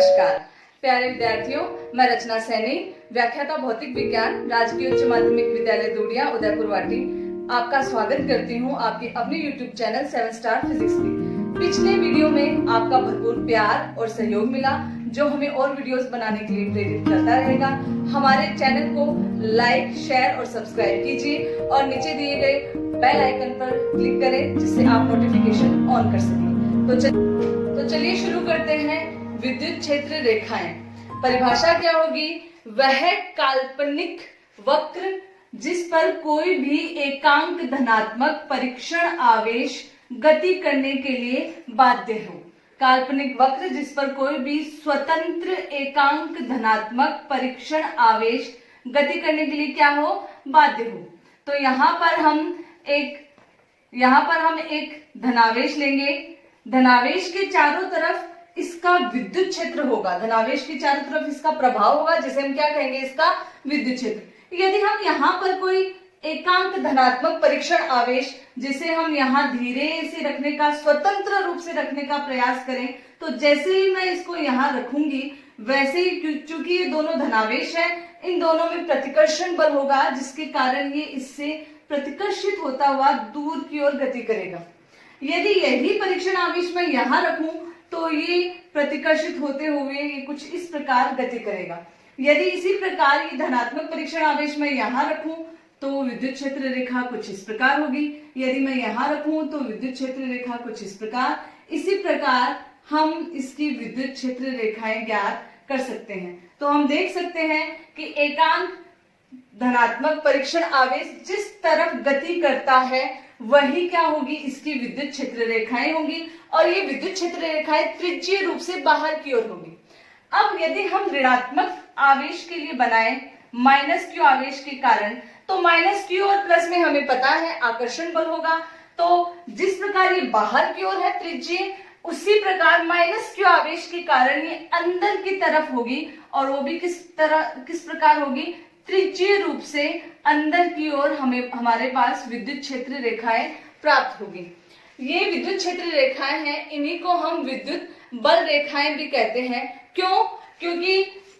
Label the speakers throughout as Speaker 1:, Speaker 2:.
Speaker 1: नमस्कार प्यारे विद्यार्थियों, मैं रचना सैनी, व्याख्याता भौतिक विज्ञान, राजकीय उच्च माध्यमिक विद्यालय दूडिया, उदयपुर वाटी, आपका स्वागत करती हूँ आपके अपने YouTube चैनल 7 स्टार फिजिक्स में। पिछले वीडियो में आपका भरपूर प्यार और सहयोग मिला, जो हमें और वीडियोस बनाने के लिए प्रेरित करता रहेगा। हमारे चैनल को लाइक, शेयर और सब्सक्राइब कीजिए और नीचे दिए गए बेल आइकन पर क्लिक करें, जिससे आप नोटिफिकेशन ऑन कर सकें। तो चलिए शुरू करते हैं। विद्युत क्षेत्र रेखाएं, परिभाषा क्या होगी? वह काल्पनिक वक्र जिस पर कोई भी एकांक धनात्मक परीक्षण आवेश गति करने के लिए बाध्य हो। काल्पनिक वक्र जिस पर कोई भी स्वतंत्र एकांक धनात्मक परीक्षण आवेश गति करने के लिए क्या हो? बाध्य हो। तो यहाँ पर हम एक धनावेश लेंगे। धनावेश के चारों तरफ इसका विद्युत क्षेत्र होगा, धनावेश के चारों तरफ इसका प्रभाव होगा, जिसे हम क्या कहेंगे? इसका विद्युत क्षेत्र। यदि हम यहाँ पर कोई एकांक धनात्मक परीक्षण आवेश, जिसे हम यहाँ धीरे से रखने का, स्वतंत्र रूप से रखने का प्रयास करें, तो जैसे ही मैं इसको यहाँ रखूंगी, वैसे ही, चूंकि ये दोनों धनावेश है, इन दोनों में प्रतिकर्षण बल होगा, जिसके कारण ये इससे प्रतिकर्षित होता हुआ दूर की ओर गति करेगा। यदि यही परीक्षण आवेश मैं यहाँ रखूं, तो ये प्रतिकर्षित होते हुए ये कुछ इस प्रकार गति करेगा। यदि इसी प्रकार ये धनात्मक परीक्षण आवेश मैं यहाँ रखूं, तो विद्युत क्षेत्र रेखा कुछ इस प्रकार होगी। यदि मैं यहाँ रखूं, तो विद्युत क्षेत्र रेखा कुछ इस प्रकार। इसी प्रकार हम इसकी विद्युत क्षेत्र रेखाएं ज्ञात कर सकते हैं। तो हम देख सकते हैं कि एकांक धनात्मक परीक्षण आवेश जिस तरफ गति करता है, वही क्या होगी? इसकी विद्युत क्षेत्र रेखाएं होंगी, और ये विद्युत क्षेत्र रेखाएं त्रिज्यीय रूप से बाहर की ओर होंगी। अब यदि हम ऋणात्मक आवेश के लिए बनाएं माइनस क्यू आवेश के कारण, तो माइनस क्यू और प्लस में हमें पता है आकर्षण बल होगा। तो जिस प्रकार ये बाहर की ओर है त्रिज्यीय, उसी प्रकार माइनस क्यू आवेश के कारण ये अंदर की तरफ होगी, और वो भी किस प्रकार होगी? त्रिज्यीय रूप से अंदर की ओर हमारे पास विद्युत क्षेत्र रेखाएं प्राप्त होगी। ये विद्युत क्षेत्र रेखाएं हैं, इन्हीं को हम विद्युत बल रेखाएं भी कहते हैं। क्यों? क्योंकि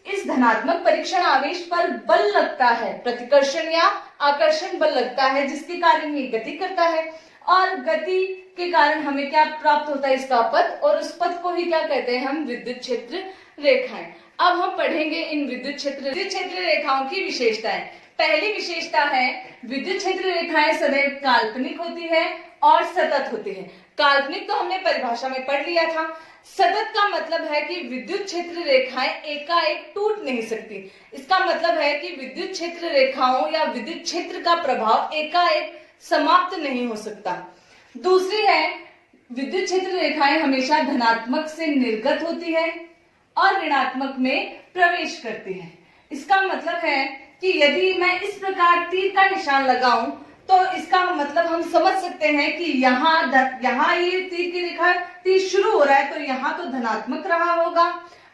Speaker 1: इस धनात्मक परीक्षण आवेश पर बल लगता है, प्रतिकर्षण या आकर्षण बल लगता है, जिसके कारण ये गति करता है, और गति के कारण हमें क्या प्राप्त होता है? इसका पथ, और उस पथ को ही क्या कहते हैं हम? विद्युत क्षेत्र रेखाएं। अब हम पढ़ेंगे इन विद्युत क्षेत्र रेखाओं की विशेषताएं। पहली विशेषता है, विद्युत क्षेत्र रेखाएं सदैव काल्पनिक होती है और सतत होती है। काल्पनिक तो हमने परिभाषा में पढ़ लिया था। सतत का मतलब है कि विद्युत क्षेत्र रेखाएं एकाएक टूट नहीं सकती। इसका मतलब है कि विद्युत क्षेत्र रेखाओं या विद्युत क्षेत्र का प्रभाव एकाएक समाप्त नहीं हो सकता। दूसरी है, विद्युत क्षेत्र रेखाएं हमेशा धनात्मक से निर्गत होती है और ऋणात्मक में प्रवेश करती है। इसका मतलब है कि यदि मैं इस प्रकार तीर का निशान लगाऊं, तो इसका मतलब हम समझ सकते हैं कि यहाँ ये तीर की रेखा, तीर शुरू हो रहा है, तो यहाँ तो धनात्मक रहा होगा,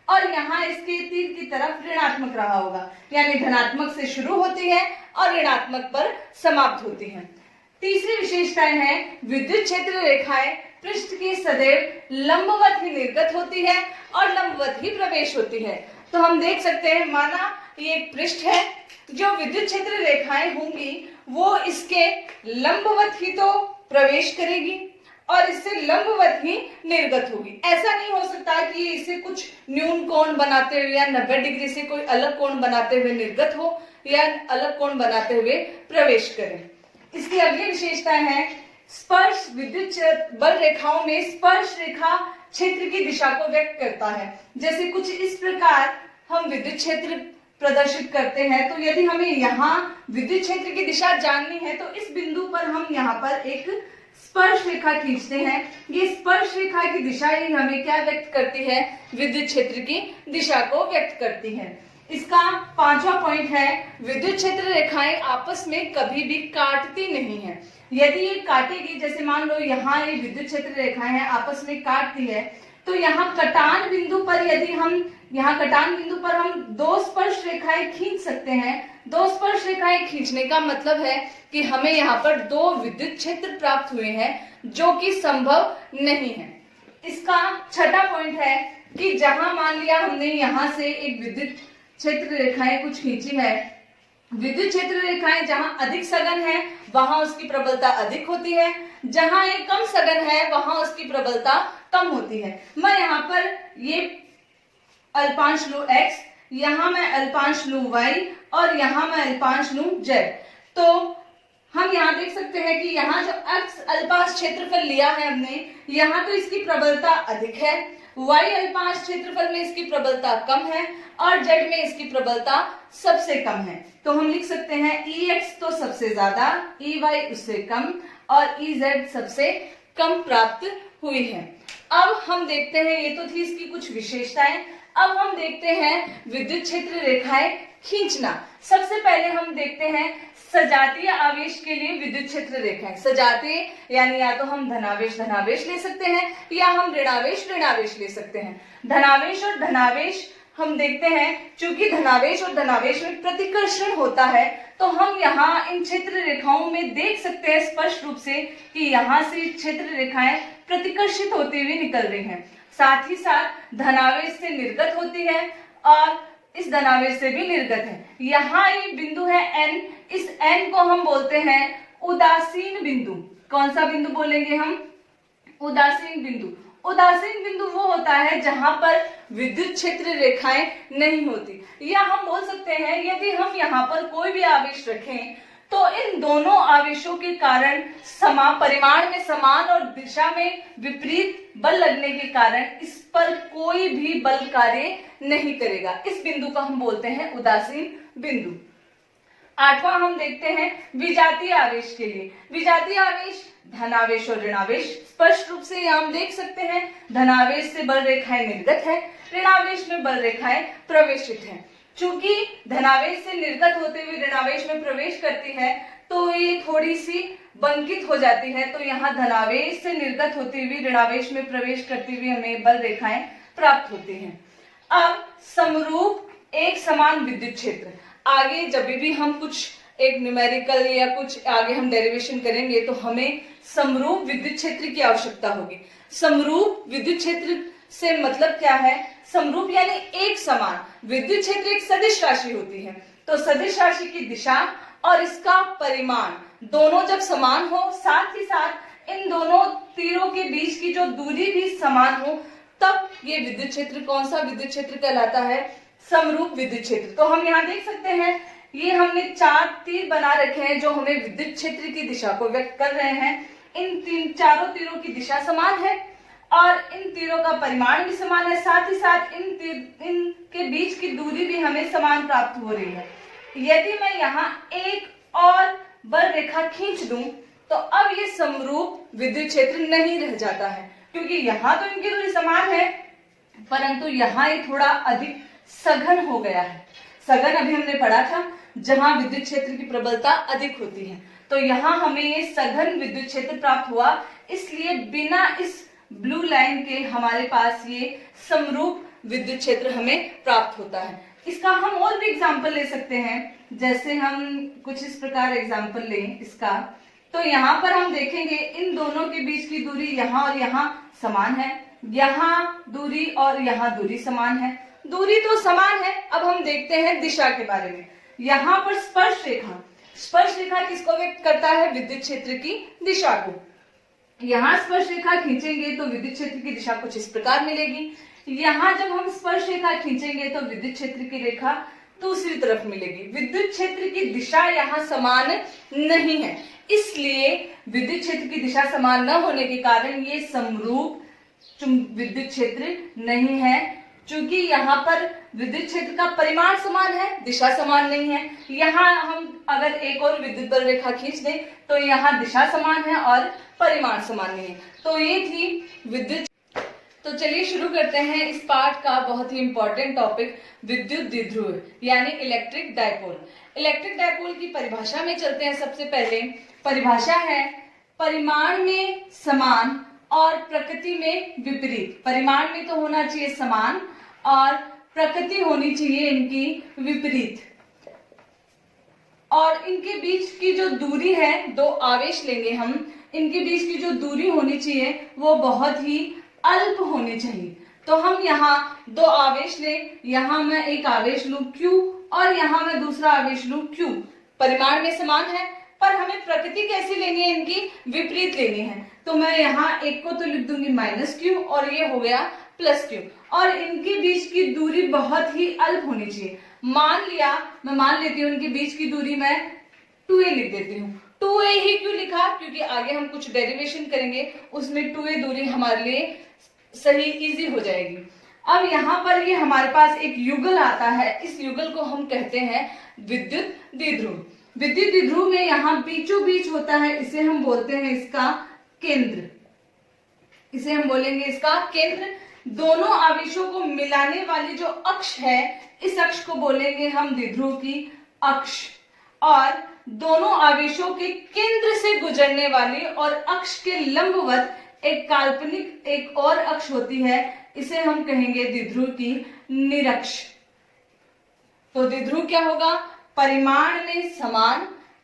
Speaker 1: और यहाँ इसके तीर की तरफ ऋणात्मक रहा होगा। यानी धनात्मक से शुरू होती है और ऋणात्मक पर समाप्त होती है। तीसरी विशेषताएं हैं, विद्युत क्षेत्र रेखाएं पृष्ठ के सदैव लंबवत ही निर्गत होती है और लंबवत ही प्रवेश होती है। तो हम देख सकते हैं, माना ये एक पृष्ठ है, जो विद्युत क्षेत्र रेखाएं होंगी वो इसके लंबवत ही तो प्रवेश करेगी और इससे लंबवत ही निर्गत होगी। ऐसा नहीं हो सकता कि इसे कुछ न्यून कोण बनाते हुए या 90 डिग्री से कोई अलग कोण बनाते हुए निर्गत हो, या अलग कोण बनाते हुए प्रवेश करे। इसकी अगली विशेषता है, स्पर्श विद्युत बल रेखाओं में स्पर्श रेखा क्षेत्र की दिशा को व्यक्त करता है। जैसे कुछ इस प्रकार हम विद्युत क्षेत्र प्रदर्शित करते हैं, तो यदि हमें यहाँ विद्युत क्षेत्र की दिशा जाननी है, तो इस बिंदु पर हम यहाँ पर एक स्पर्श रेखा खींचते हैं। ये स्पर्श रेखा की दिशा ही हमें क्या व्यक्त करती है? विद्युत क्षेत्र की दिशा को व्यक्त करती है। इसका पांचवा पॉइंट है, विद्युत क्षेत्र रेखाएं आपस में कभी भी काटती नहीं है। यदि ये काटेगी, जैसे मान लो यहाँ ये विद्युत क्षेत्र रेखाएं हैं, आपस में काटती है, तो यहाँ कटान बिंदु पर यदि हम दो स्पर्श रेखाएं खींच सकते हैं। दो स्पर्श रेखाएं खींचने का मतलब है कि हमें यहाँ पर दो विद्युत क्षेत्र प्राप्त हुए हैं, जो कि संभव नहीं है। इसका छठा पॉइंट है, कि जहां मान लिया हमने यहां से एक विद्युत क्षेत्र रेखाएं कुछ खींची है, विद्युत क्षेत्र रेखाएं जहां अधिक सघन है वहां उसकी प्रबलता अधिक होती है, जहां एक कम सघन है वहां उसकी प्रबलता कम होती है। मैं यहाँ पर ये अल्पांश लूं x, यहाँ मैं अल्पांश लूं y और यहाँ मैं अल्पांश लूं z। तो हम यहाँ देख सकते हैं कि यहाँ जो x अल्पांश क्षेत्रफल लिया है हमने, यहाँ तो इसकी प्रबलता अधिक है, y अल्पांश क्षेत्रफल में इसकी प्रबलता कम है और z में इसकी प्रबलता सबसे कम है। तो हम लिख सकते हैं Ex तो सबसे ज्यादा, Ey उससे कम और Ez सबसे कम प्राप्त हुई है। अब हम देखते हैं, ये तो थी इसकी कुछ विशेषताएं। अब हम देखते हैं विद्युत क्षेत्र रेखाएं खींचना। सबसे पहले हम देखते हैं सजातीय आवेश के लिए विद्युत क्षेत्र रेखाएं। सजातीय यानी या तो हम धनावेश धनावेश ले सकते हैं या हम ऋणावेश ऋणावेश ले सकते हैं। धनावेश और धनावेश हम देखते हैं, चूंकि धनावेश और धनावेश में प्रतिकर्षण होता है तो हम यहाँ इन क्षेत्र रेखाओं में देख सकते हैं स्पष्ट रूप से कि यहाँ से क्षेत्र रेखाएं प्रतिकर्षित होती हुई निकल रही हैं। साथ ही साथ धनावेश से निर्गत होती है और इस धनावेश से भी निर्गत है। यहाँ ये बिंदु है N, इस N को हम बोलते हैं उदासीन बिंदु। कौन सा बिंदु बोलेंगे हम? उदासीन बिंदु। उदासीन बिंदु वो होता है जहां पर विद्युत क्षेत्र रेखाएं नहीं होती। या हम बोल सकते हैं यदि हम यहाँ पर कोई भी आवेश रखें तो इन दोनों आवेशों के कारण समान परिमाण में समान और दिशा में विपरीत बल लगने के कारण इस पर कोई भी बल कार्य नहीं करेगा। इस बिंदु को हम बोलते हैं उदासीन बिंदु। आठवां हम देखते हैं विजातीय आवेश के लिए। विजातीय आवेश धनावेश और ऋणावेश। स्पष्ट रूप से हम देख सकते हैं धनावेश से बल रेखाएं निर्गत है, ऋणावेश में बल रेखाएं प्रवेशित हैं। चूंकि धनावेश से निर्गत होते हुए ऋणावेश में प्रवेश करती है तो ये थोड़ी सी बंकित हो जाती है, तो यहाँ धनावेश से निर्गत होते हुए ऋणावेश में प्रवेश करती हुई हमें बल रेखाएं प्राप्त होती हैं। अब समरूप एक समान विद्युत क्षेत्र। आगे जब भी हम कुछ एक न्यूमेरिकल या कुछ आगे हम डेरिवेशन करेंगे तो हमें समरूप विद्युत क्षेत्र की आवश्यकता होगी। समरूप विद्युत क्षेत्र से मतलब क्या है? समरूप यानी एक समान। विद्युत क्षेत्र एक सदिश राशि होती है, तो सदिश राशि की दिशा और इसका परिमाण दोनों जब समान हो, साथ ही साथ इन दोनों तीरों के बीच की जो दूरी भी समान हो, तब ये विद्युत क्षेत्र कौन सा विद्युत क्षेत्र कहलाता है? समरूप विद्युत क्षेत्र। तो हम यहाँ देख सकते हैं ये हमने 4 तीर बना रखे हैं जो हमें विद्युत क्षेत्र की दिशा को व्यक्त कर रहे हैं। इन चारों तीरों की दिशा समान है और इन तीरों का परिमाण भी समान है, साथ ही साथ इनके बीच की दूरी भी हमें समान प्राप्त हो रही है। यदि मैं यहाँ एक और बल रेखा खींच दूं तो अब ये समरूप विद्युत क्षेत्र नहीं रह जाता है, क्योंकि यहाँ तो इनकी दूरी समान है परंतु यहाँ ये थोड़ा अधिक सघन हो गया है। सघन अभी हमने पढ़ा था जहां विद्युत क्षेत्र की प्रबलता अधिक होती है, तो यहाँ हमें ये सघन विद्युत क्षेत्र प्राप्त हुआ। इसलिए बिना इस ब्लू लाइन के हमारे पास ये समरूप विद्युत क्षेत्र हमें प्राप्त होता है। इसका हम और भी एग्जाम्पल ले सकते हैं, जैसे हम कुछ इस प्रकार एग्जाम्पल लें इसका, तो यहाँ पर हम देखेंगे इन दोनों के बीच की दूरी यहाँ और यहाँ समान है, यहाँ दूरी और यहाँ दूरी समान है। दूरी तो समान है। अब हम देखते हैं दिशा के बारे में। यहाँ पर स्पर्श रेखा, स्पर्श रेखा किसको व्यक्त करता है? विद्युत क्षेत्र की दिशा को। यहाँ स्पर्श रेखा खींचेंगे तो विद्युत क्षेत्र की दिशा कुछ इस प्रकार मिलेगी। यहाँ जब हम स्पर्श रेखा खींचेंगे तो विद्युत क्षेत्र की रेखा दूसरी तरफ मिलेगी। विद्युत क्षेत्र की दिशा यहाँ समान नहीं है, इसलिए विद्युत क्षेत्र की दिशा समान न होने के कारण ये समरूप विद्युत क्षेत्र नहीं है। चूंकि यहाँ पर विद्युत क्षेत्र का परिमाण समान है, दिशा समान नहीं है। यहाँ हम अगर एक और विद्युत बल रेखा खींच दें तो यहाँ दिशा समान है और परिमाण समान नहीं है। तो ये थी विद्युत। तो चलिए शुरू करते हैं इस पार्ट का बहुत ही इंपॉर्टेंट टॉपिक, विद्युत द्विध्रुव यानी इलेक्ट्रिक डायपोल। इलेक्ट्रिक डायपोल की परिभाषा में चलते हैं। सबसे पहले परिभाषा है परिमाण में समान और प्रकृति में विपरीत। परिमाण में तो होना चाहिए समान और प्रकृति होनी चाहिए इनकी विपरीत, और इनके बीच की जो दूरी है, दो आवेश लेंगे हम, इनके बीच की जो दूरी होनी चाहिए वो बहुत ही अल्प होनी चाहिए। तो हम यहाँ दो आवेश लें, यहाँ मैं एक आवेश लूं Q और यहाँ मैं दूसरा आवेश लूं Q। परिमाण में समान है पर हमें प्रकृति कैसी लेनी है, इनकी विपरीत लेनी है। तो मैं यहाँ एक को तो लिख दूंगी -Q और ये हो गया +Q, और इनके बीच की दूरी बहुत ही अल्प होनी चाहिए। मैं मान लेती हूँ इनके बीच की दूरी मैं 2a लिख देती हूँ। 2a ही क्यों लिखा, क्योंकि आगे हम कुछ डेरिवेशन करेंगे उसमें 2a दूरी हमारे लिए सही इजी हो जाएगी। अब यहाँ पर ये हमारे पास एक युगल आता है, इस युगल को हम कहते हैं विद्युत द्विध्रुव। विद्युत द्विध्रुव में यहाँ बीचों बीच होता है, इसे हम बोलते हैं इसका केंद्र, इसे हम बोलेंगे इसका केंद्र। दोनों आवेशों को मिलाने वाली जो अक्ष है, इस अक्ष को बोलेंगे हम द्विध्रुव की अक्ष। और दोनों आवेशों के केंद्र से गुजरने वाली और अक्ष के लंबवत एक काल्पनिक एक और अक्ष होती है, इसे हम कहेंगे द्विध्रुव की निरक्ष। तो द्विध्रुव क्या होगा, परिमाण में समान,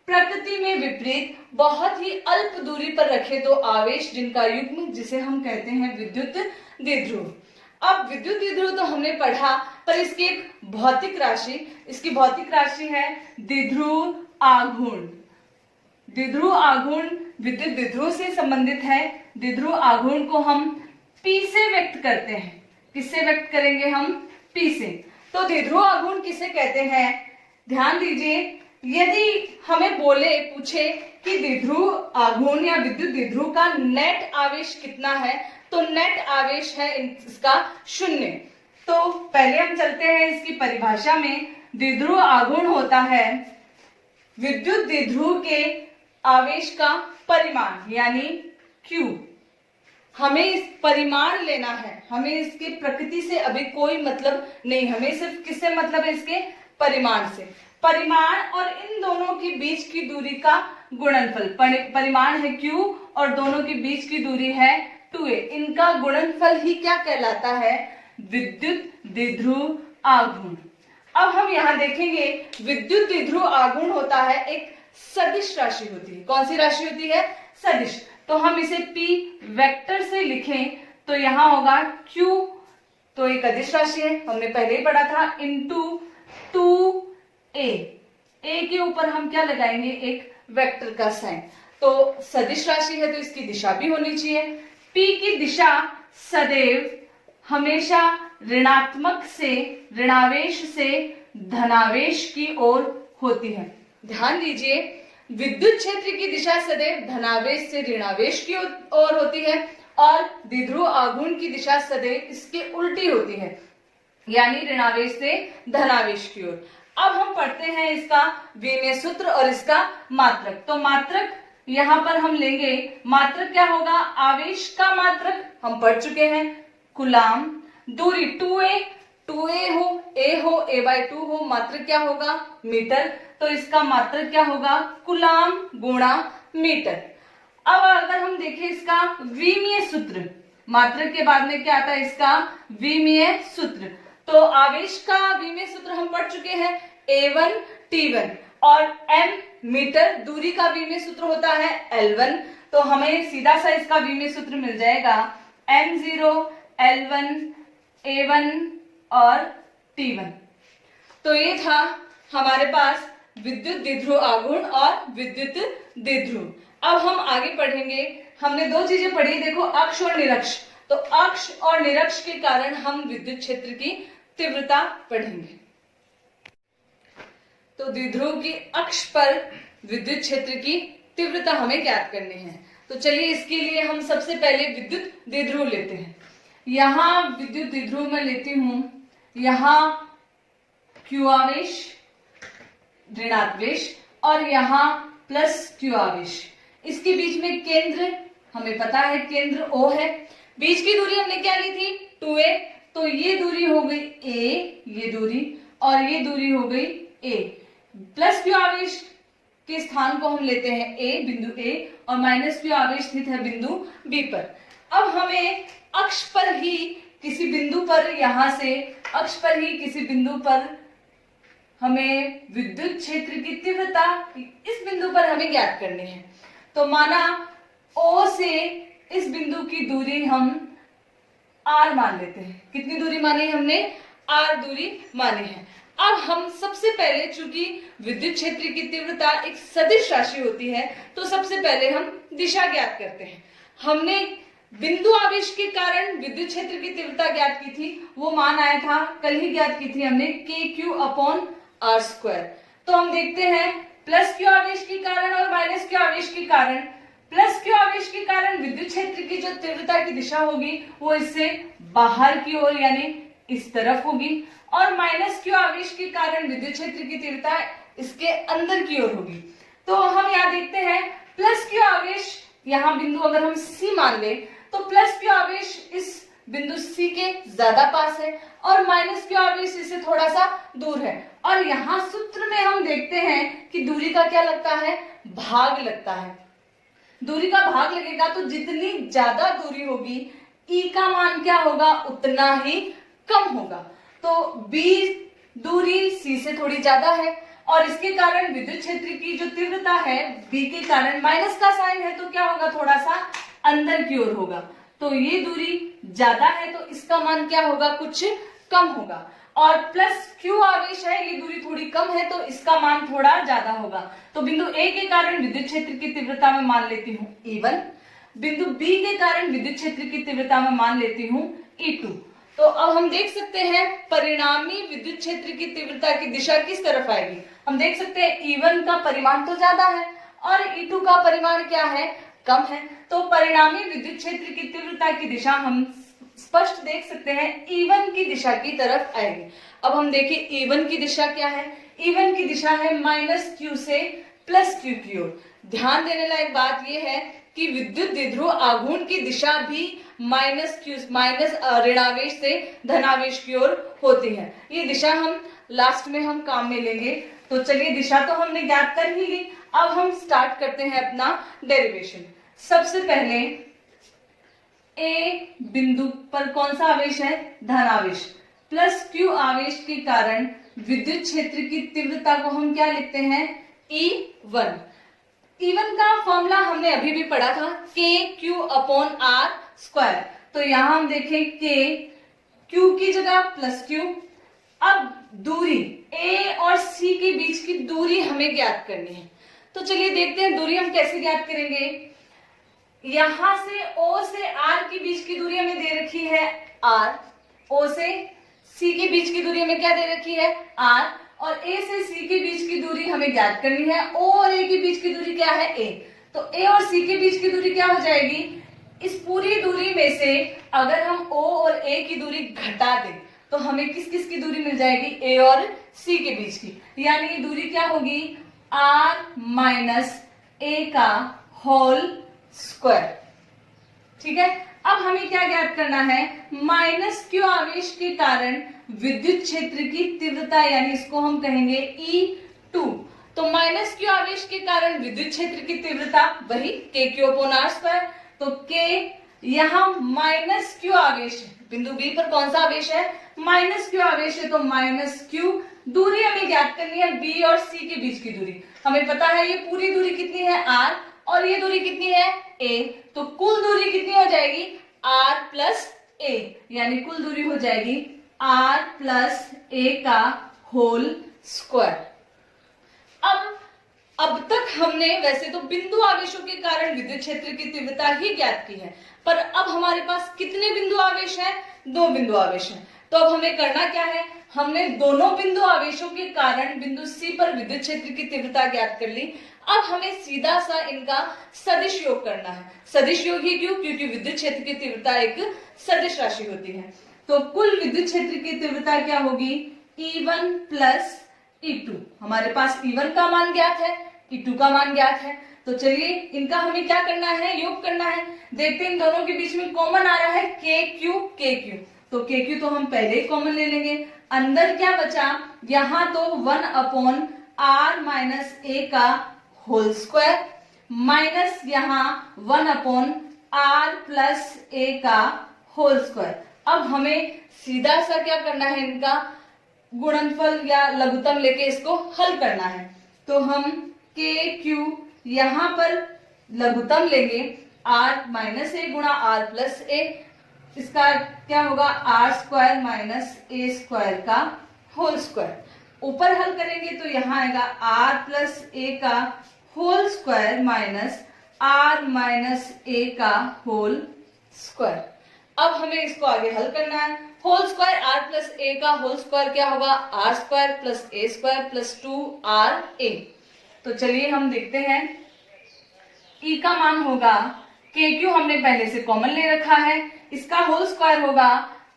Speaker 1: प्रकृति में विपरीत, बहुत ही अल्प दूरी पर रखे दो आवेश जिनका युग्म, जिसे हम कहते हैं विद्युत द्विध्रुव। अब विद्युत द्विध्रुव तो हमने पढ़ा, पर इसकी एक भौतिक राशि, इसकी भौतिक राशि है द्विध्रुव आघूर्ण। द्विध्रुव आघूर्ण विद्युत द्विध्रुव से संबंधित है। द्विध्रुव आघूर्ण को हम P से व्यक्त करते हैं। किससे व्यक्त करेंगे हम, P से। तो द्विध्रुव आघूर्ण किसे कहते हैं, ध्यान दीजिए, यदि हमें पूछे कि द्विध्रुव आघूर्ण या विद्युत द्विध्रुव का नेट आवेश कितना है, तो नेट आवेश है इसका 0। तो पहले हम चलते हैं इसकी परिभाषा में। द्विध्रुव आघूर्ण होता है विद्युत द्विध्रुव के आवेश का परिमाण यानी Q। हमें इस परिमाण लेना है, हमें इसकी प्रकृति से अभी कोई मतलब नहीं, हमें सिर्फ किससे मतलब है, इसके परिमाण से। परिमाण और इन दोनों के बीच की दूरी का गुणनफल, परिमाण है Q और दोनों के बीच की दूरी है 2a, इनका गुणनफल ही क्या कहलाता है, विद्युत द्विध्रुव आघूर्ण। अब हम यहाँ देखेंगे विद्युत द्विध्रुव आघूर्ण होता है एक सदिश राशि होती है। कौन सी राशि होती है, सदिश। तो हम इसे P वेक्टर से लिखें तो यहाँ होगा Q, तो एक अदिश राशि है, हमने पहले ही पढ़ा था, इंटू 2a। a के ऊपर हम क्या लगाएंगे, एक वेक्टर का साइन। तो सदिश राशि है तो इसकी दिशा भी होनी चाहिए। P की दिशा सदैव हमेशा ऋणात्मक से, ऋणावेश से धनावेश की ओर होती है। ध्यान दीजिए, विद्युत क्षेत्र की दिशा सदैव धनावेश से ऋणावेश की ओर होती है और द्विध्रुव आघूर्ण की दिशा सदैव इसके उल्टी होती है, यानी ऋणावेश से धनावेश की ओर। अब हम पढ़ते हैं इसका विमेय सूत्र और इसका मात्रक। तो मात्रक यहाँ पर हम लेंगे, मात्रक क्या होगा, आवेश का मात्रक हम पढ़ चुके हैं, कूलाम। दूरी 2a हो, a/2 हो, मात्रक क्या होगा, मीटर। तो इसका मात्रक क्या होगा, कूलाम गुणा मीटर। अब अगर हम देखें इसका विमीय सूत्र, मात्रक के बाद में क्या आता है, इसका विमीय सूत्र। तो आवेश का विमीय सूत्र हम पढ़ चुके हैं, A1 T1 और m मीटर दूरी का विमीय सूत्र होता है L1। तो हमें सीधा सा इसका विमीय सूत्र मिल जाएगा m0 L1 A1 और T1। तो ये था हमारे पास विद्युत द्विध्रुव आघूर्ण और विद्युत द्विध्रुव। अब हम आगे पढ़ेंगे, हमने दो चीजें पढ़ी, देखो अक्ष और निरक्ष। तो अक्ष और निरक्ष के कारण हम विद्युत क्षेत्र की तीव्रता पढ़ेंगे। तो द्विध्रुव की अक्ष पर विद्युत क्षेत्र की तीव्रता हमें ज्ञात करनी है। तो चलिए इसके लिए हम सबसे पहले विद्युत द्विध्रुव लेते हैं। यहाँ विद्युत द्विध्रुव में लेती हूं, यहाँ Q आवेश ऋणात्वेश और यहाँ +Q आवेश। इसके बीच में केंद्र हमें पता है, केंद्र O है। बीच की दूरी हमने क्या ली थी, 2a। तो ये दूरी हो गई a, ये दूरी, और ये दूरी हो गई a। +Q आवेश के स्थान को हम लेते हैं a, बिंदु A, और -Q आवेश स्थित है बिंदु B पर। अब हमें अक्ष पर ही किसी बिंदु पर, यहां से अक्ष पर ही किसी बिंदु पर हमें विद्युत क्षेत्र की तीव्रता इस बिंदु पर हमें ज्ञात करनी है। तो माना O से इस बिंदु की दूरी हम r मान लेते हैं। कितनी दूरी मानी हमने? r दूरी मानी है। अब हम सबसे पहले, चूंकि विद्युत क्षेत्र की तीव्रता एक सदिश राशि होती है, तो सबसे पहले हम दिशा ज्ञात करते हैं। हमने बिंदु आवेश के कारण विद्युत क्षेत्र की तीव्रता ज्ञात की थी, वो मान आया था, कल ही ज्ञात की थी हमने, KQ/r²। तो हम देखते हैं प्लस क्यू आवेश के कारण और माइनस क्यू आवेश के कारण, प्लस क्यू आवेश के कारण विद्युत क्षेत्र की जो तीव्रता की दिशा होगी वो इससे बाहर की ओर यानी इस तरफ होगी, और माइनस क्यू आवेश के कारण विद्युत क्षेत्र की तीव्रता इसके अंदर की ओर होगी। तो हम यहाँ देखते हैं प्लस क्यू आवेश, यहाँ बिंदु अगर हम C मान ले तो प्लस क्यू आवेश इस बिंदु C के ज्यादा पास है और माइनस क्यू आवेश इससे थोड़ा सा दूर है। और यहाँ सूत्र में हम देखते हैं कि दूरी का क्या लगता है? भाग लगता है। दूरी का भाग लगेगा तो जितनी ज्यादा दूरी होगी E का मान क्या होगा? उतना ही कम होगा। तो B दूरी C से थोड़ी ज्यादा है और इसके कारण विद्युत क्षेत्र की जो तीव्रता है B के कारण माइनस का साइन है, तो क्या होगा? थोड़ा सा अंदर की ओर होगा। तो ये दूरी ज्यादा है तो इसका मान क्या होगा? कुछ कम होगा। और प्लस क्यू आवेश है, ये दूरी थोड़ी कम है तो इसका मान थोड़ा ज्यादा होगा। तो बिंदु A के कारण विद्युत क्षेत्र की तीव्रता में मान लेती हूँ E1, बिंदु B के कारण विद्युत क्षेत्र की तीव्रता में मान लेती हूँ E2। तो अब हम देख सकते हैं परिणामी विद्युत क्षेत्र की तीव्रता की दिशा किस तरफ आएगी। हम देख सकते हैं E1 का परिमाण तो ज्यादा है और E2 का परिमाण क्या है? कम है। तो परिणामी विद्युत क्षेत्र की तीव्रता की दिशा हम स्पष्ट देख सकते हैं E1 की दिशा की तरफ आएगी। अब हम देखिए E1 की दिशा क्या है? E1 की दिशा है माइनस Q से प्लस Q की ओर। ध्यान देने लायक बात यह है कि विद्युत द्विध्रुव आघूर्ण की दिशा भी माइनस ऋणावेश से धनावेश की ओर होती है। ये दिशा हम लास्ट में हम काम में लेंगे। तो चलिए, दिशा तो हमने ज्ञात कर ही ली, अब हम स्टार्ट करते हैं अपना डेरिवेशन। सबसे पहले ए बिंदु पर कौन सा आवेश है? धनावेश। प्लस क्यू आवेश के कारण विद्युत क्षेत्र की तीव्रता को हम क्या लिखते हैं? E1। E1 का फॉर्मूला हमने अभी भी पढ़ा था, KQ/r²। तो यहां हम देखें K, Q की जगह प्लस Q। अब दूरी A और C के बीच की दूरी हमें ज्ञात करनी है। तो चलिए देखते हैं दूरी हम कैसे ज्ञात करेंगे। यहां से O से R के बीच की दूरी हमें दे रखी है R, O से C के बीच की दूरी हमें क्या दे रखी है? R, और A से C के बीच की दूरी हमें ज्ञात करनी है। O और A के बीच की दूरी क्या है? A। तो A और C के बीच की दूरी क्या हो जाएगी? इस पूरी दूरी में से अगर हम O और A की दूरी घटा दें तो हमें किस किस की दूरी मिल जाएगी? A और C के बीच की। यानी ये दूरी क्या होगी? R माइनस A का होल स्क्वायर। ठीक है। अब हमें क्या ज्ञात करना है? माइनस क्यू आवेश के कारण विद्युत क्षेत्र की तीव्रता, यानी इसको हम कहेंगे E2। तो माइनस क्यू आवेश के कारण विद्युत क्षेत्र की तीव्रता वही KQ/r²। तो K यहां माइनस क्यू आवेश है, बिंदु B पर कौन सा आवेश है? माइनस क्यू आवेश है, तो माइनस क्यू। दूरी हमें ज्ञात करनी है B और C के बीच की दूरी। हमें पता है ये पूरी दूरी कितनी है? R, और ये दूरी कितनी है? A। तो कुल दूरी कितनी हो जाएगी? R प्लस A, यानी कुल दूरी हो जाएगी R प्लस A का होल स्क्वायर। अब तक हमने वैसे तो बिंदु आवेशों के कारण विद्युत क्षेत्र की तीव्रता ही ज्ञात की है, पर अब हमारे पास कितने बिंदु आवेश हैं? 2 बिंदु आवेश हैं। तो अब हमें करना क्या है? हमने दोनों बिंदु आवेशों के कारण बिंदु C पर विद्युत क्षेत्र की तीव्रता ज्ञात कर ली। अब हमें सीधा सा इनका सदिश योग करना है। सदिश योग ही क्यों? क्योंकि विद्युत क्षेत्र की तीव्रता एक सदिश राशि होती है। तो कुल विद्युत क्षेत्र की तीव्रता क्या होगी? E1 plus E2। हमारे पास E1 का मान ज्ञात है, E2 का मान ज्ञात है। तो चलिए इनका हमें क्या करना है? योग करना है। देखते हैं इन दोनों के बीच में कॉमन आ रहा है KQ। तो KQ तो हम पहले ही कॉमन ले लेंगे। अंदर क्या बचा? यहाँ तो 1/r माइनस A का होल स्क्वायर माइनस यहाँ 1/r प्लस A का होल स्क्वायर। अब हमें सीधा सा क्या करना है? इनका गुणनफल या लघुत्तम लेके इसको हल करना है। तो हम KQ यहां पर लघुत्तम लेंगे R माइनस A गुणा R प्लस A। इसका क्या होगा R square minus A square का होल स्क्वायर। ऊपर हल करेंगे तो यहाँ आएगा आर प्लस ए का whole square minus R minus A का होल स्क्वायर। अब हमें इसको आगे हल करना है। Whole square R plus A का होल स्क्वायर क्या होगा R square plus A square plus 2r a। तो चलिए हम देखते हैं। ई का मान होगा के क्यू हमने पहले से कॉमन ले रखा है, इसका होल स्क्वायर होगा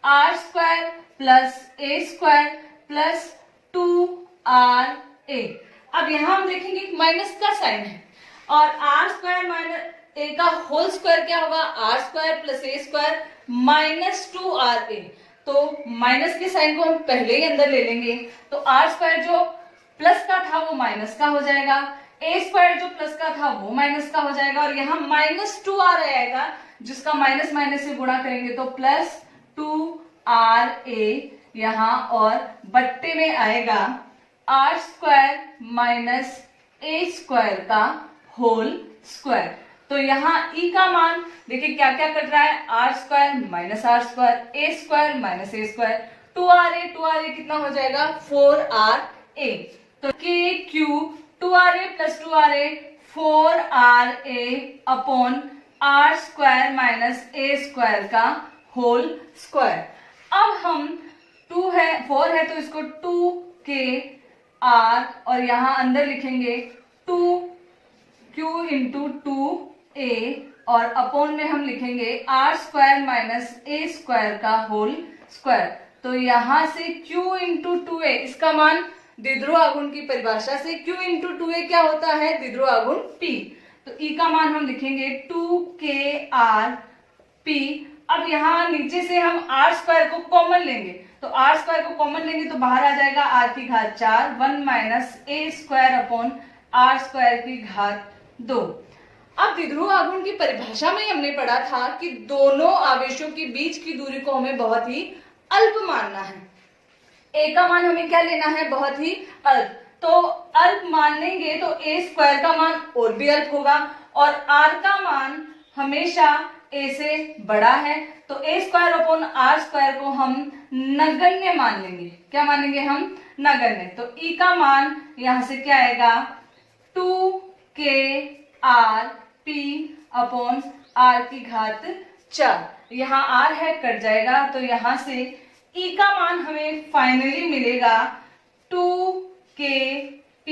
Speaker 1: R square plus A square plus 2r a। अब यहां हम देखेंगे माइनस का साइन है और आर स्क्वायर माइनस ए का होल स्क्वायर क्या होगा R square plus A square minus 2r a। तो माइनस के साइन को हम पहले ही अंदर ले लेंगे, तो आर स्क्वायर जो प्लस का था वो माइनस का हो जाएगा, ए स्क्वायर जो प्लस का था वो माइनस का हो जाएगा और यहाँ माइनस 2r आएगा जिसका माइनस माइनस से गुणा करेंगे तो प्लस 2r a यहाँ और बट्टे में आएगा R square minus A square का होल स्क्वायर। तो यहाँ ई का मान देखिए क्या क्या कट रहा है R square minus R square A square minus A square 2r a कितना हो जाएगा 4r a। तो k q 2r a plus 2r a 4r a upon R square minus A square का होल स्क्वायर। अब हम 4 है तो इसको 2kr और यहाँ अंदर लिखेंगे 2q इंटू 2a और अपॉन में हम लिखेंगे R square minus A square का होल स्क्वायर। तो यहां से q इंटू 2a इसका मान द्विध्रुव आघूर्ण की परिभाषा से q इंटू 2a क्या होता है द्विध्रुव आघूर्ण p। तो e का मान हम लिखेंगे 2kr p। अब यहाँ नीचे से हम आर स्क्वायर को कॉमन लेंगे, तो आर स्क्वायर को कॉमन लेंगे तो बाहर आ जाएगा आर की घात 4 1 minus A square upon R square की घात 2। अब द्विध्रुव आघूर्ण की परिभाषा में हमने पढ़ा था कि दोनों आवेशों के बीच की दूरी को हमें बहुत ही अल्प मानना है। ए का मान हमें क्या लेना है बहुत ही अल्प, तो अल्प मानेंगे तो ए स्क्वायर का मान और भी अल्प होगा और आर का मान हमेशा ए से बड़ा है, तो ए स्क्वायर अपॉन आर स्क्वायर को हम नगण्य मान लेंगे। क्या मानेंगे हम नगण्य। तो ई का मान यहां से क्या आएगा 2kr p अपॉन आर की घात 4। यहाँ आर है कट जाएगा तो यहां से ई का मान हमें फाइनली मिलेगा 2kp